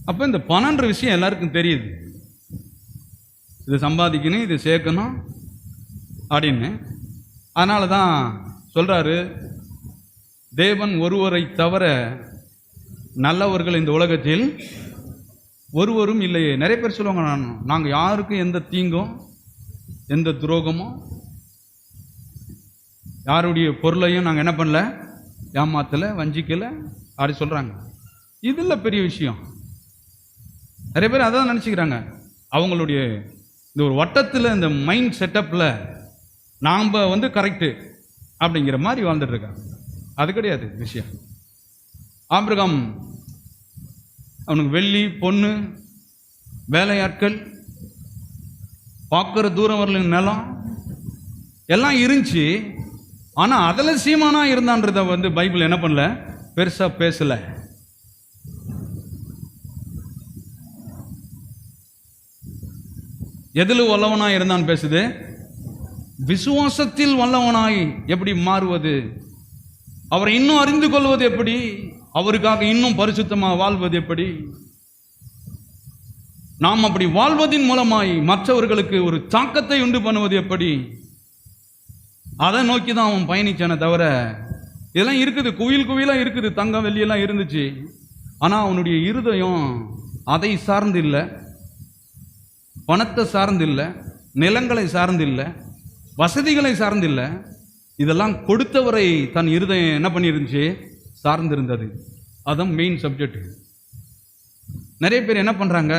அப்போ இந்த பணன்ற விஷயம் எல்லாருக்கும் தெரியுது, இது சம்பாதிக்கணும், இது சேர்க்கணும் அப்படின்னு. அதனால தான் சொல்றாரு, தேவன் ஒருவரை தவிர நல்லவர்கள் இந்த உலகத்தில் ஒருவரும் இல்லையே. நிறைய பேர் சொல்லுவாங்க, நாங்கள் யாருக்கும் எந்த தீங்கும் எந்த துரோகமும் யாருடைய பொருளையும் நாங்கள் என்ன பண்ணல, ஏமாத்தலை, வஞ்சிக்கலை அப்படி சொல்கிறாங்க. இதில் பெரிய விஷயம். நிறைய பேர் அதான் நினச்சிக்கிறாங்க. அவங்களுடைய இந்த ஒரு வட்டத்தில், இந்த மைண்ட் செட்டப்பில் நாம் கரெக்டு அப்படிங்கிற மாதிரி வாழ்ந்துட்டு இருக்காங்க. அது கிடையாது விஷயம். ஆபிரகாம் அவனுக்கு வெள்ளி பொண்ணு வேலையாட்கள் பார்க்குற தூரம் வரல நிலம் எல்லாம் இருந்துச்சு. ஆனால் அதில் சீமானா இருந்தான்றத பைபிள் என்ன பண்ணல, பெருசாக பேசலை. எதில் வல்லவனாய் இருந்தான் பேசுது, விசுவாசத்தில் வல்லவனாய் எப்படி மாறுவது, அவரை இன்னும் அறிந்து கொள்வது எப்படி, அவருக்காக இன்னும் பரிசுத்தமாக வாழ்வது எப்படி, நாம் அப்படி வாழ்வதின் மூலமாய் மற்றவர்களுக்கு ஒரு தாக்கத்தை உண்டு பண்ணுவது எப்படி, அதை நோக்கி தான் அவன் பயணிச்சானே தவிர, இதெல்லாம் இருக்குது, குயில் குவிலாக இருக்குது, தங்கம் வெள்ளியெல்லாம் இருந்துச்சு. ஆனால் அவனுடைய இருதயம் அதை சார்ந்து இல்லை, பணத்தை சார்ந்து இல்லை, நிலங்களை சார்ந்து இல்லை, வசதிகளை சார்ந்து இல்லை. இதெல்லாம் கொடுத்தவரை தன் இருதயம் என்ன பண்ணிருந்துச்சு, சார்ந்திருந்தது. அதான் மெயின் சப்ஜெக்ட். நிறைய பேர் என்ன பண்றாங்க,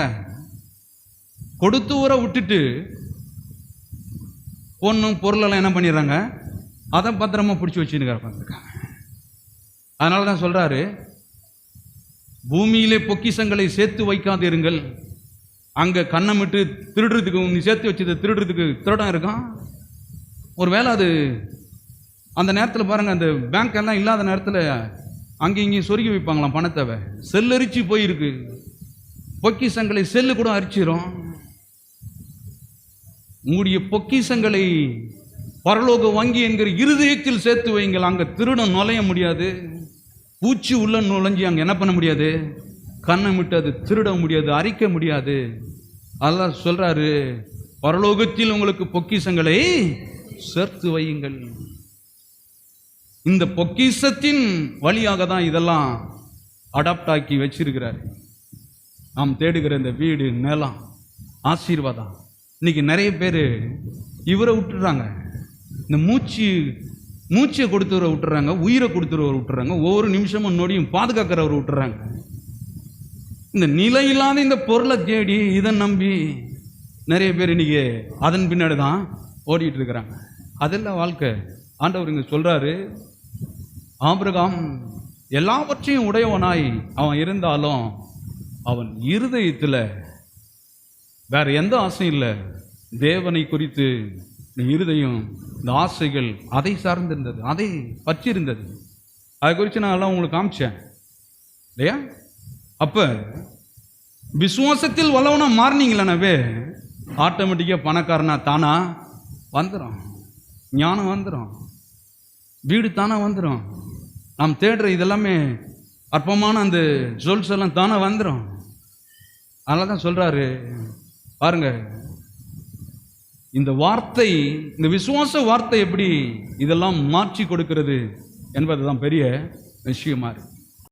கொடுத்தவரை விட்டுட்டு பொண்ணும் பொருளெல்லாம் என்ன பண்ணிடுறாங்க, அதை பத்திரமா பிடிச்சி வச்சுருக்காங்க. அதனால தான் சொல்றாரு, பூமியிலே பொக்கிஷங்களை சேர்த்து வைக்காதிருங்கள், அங்கே கண்ணமிட்டு திருடுறதுக்கு, நீ சேர்த்து வச்சது திருடுறதுக்கு திருடம் இருக்கான். ஒரு வேளை அது அந்த நேரத்தில் பாருங்கள், அந்த பேங்க் எல்லாம் இல்லாத நேரத்தில் அங்கேயும் இங்கேயும் சொருகி வைப்பாங்களாம் பணத்தை. செல்லரிச்சு போயிருக்கு, பொக்கிஷங்களை செல்லு கூட அரிச்சிரும். உங்களுடைய பொக்கிஷங்களை பரலோக வங்கி என்கிற இருதயத்தில் சேர்த்து வைங்கள், அங்கே திருடம் நுழைய முடியாது, பூச்சி உள்ள நுழைஞ்சி அங்கே என்ன பண்ண முடியாது, கண்ணமிட்டு அது திருட முடியாது, அரிக்க முடியாது. அதெல்லாம் சொல்றாரு, பரலோகத்தில் உங்களுக்கு பொக்கிஷங்களை சேர்த்து வையுங்கள். இந்த பொக்கிஷத்தின் வழியாக தான் இதெல்லாம் அடாப்ட் ஆக்கி வச்சிருக்கிறார். நாம் தேடுகிற இந்த வீடு, நிலம், ஆசீர்வாதம். இன்னைக்கு நிறைய பேர் இவரை விட்டுறாங்க, இந்த மூச்சை கொடுத்தவரை விட்டுறாங்க, உயிரை கொடுத்தவரை விட்டுறாங்க, ஒவ்வொரு நிமிஷமும் நொடியும் பாதுகாக்கிறவரை விட்டுறாங்க. இந்த நிலையில்லாத இந்த பொருளை தேடி இதை நம்பி நிறைய பேர் இன்னைக்கு அதன் பின்னாடி தான் ஓடிட்டு இருக்கிறாங்க. அதெல்லாம் வாழ்க்கை. ஆண்டவர் இங்க சொல்றாரு, ஆபிரகாம் எல்லாவற்றையும் உடையவனாய் அவன் இருந்தாலும் அவன் இருதயத்தில் வேற எந்த ஆசையும் இல்லை, தேவனை குறித்து இருதயம், இந்த ஆசைகள் அதை சார்ந்திருந்தது, அதை பற்றி இருந்தது. அதை குறித்து நான் எல்லாம் உங்களுக்கு காமிச்சேன் இல்லையா? அப்ப விசுவாசத்தில் வல்லவனா மாறினீங்களே, ஆட்டோமேட்டிக்காக பணக்காரனா தானா வந்துடும், ஞானம் வந்துடும், வீடு தானா வந்துடும், நாம் தேடுற இதெல்லாமே அற்பமான அந்த ஜுவல்ஸ் எல்லாம் தானே வந்துடும். அதனால தான் சொல்றாரு பாருங்க, இந்த வார்த்தை, இந்த விசுவாச வார்த்தை எப்படி இதெல்லாம் மாற்றி கொடுக்கிறது என்பது தான் பெரிய விஷயமா இருக்கு.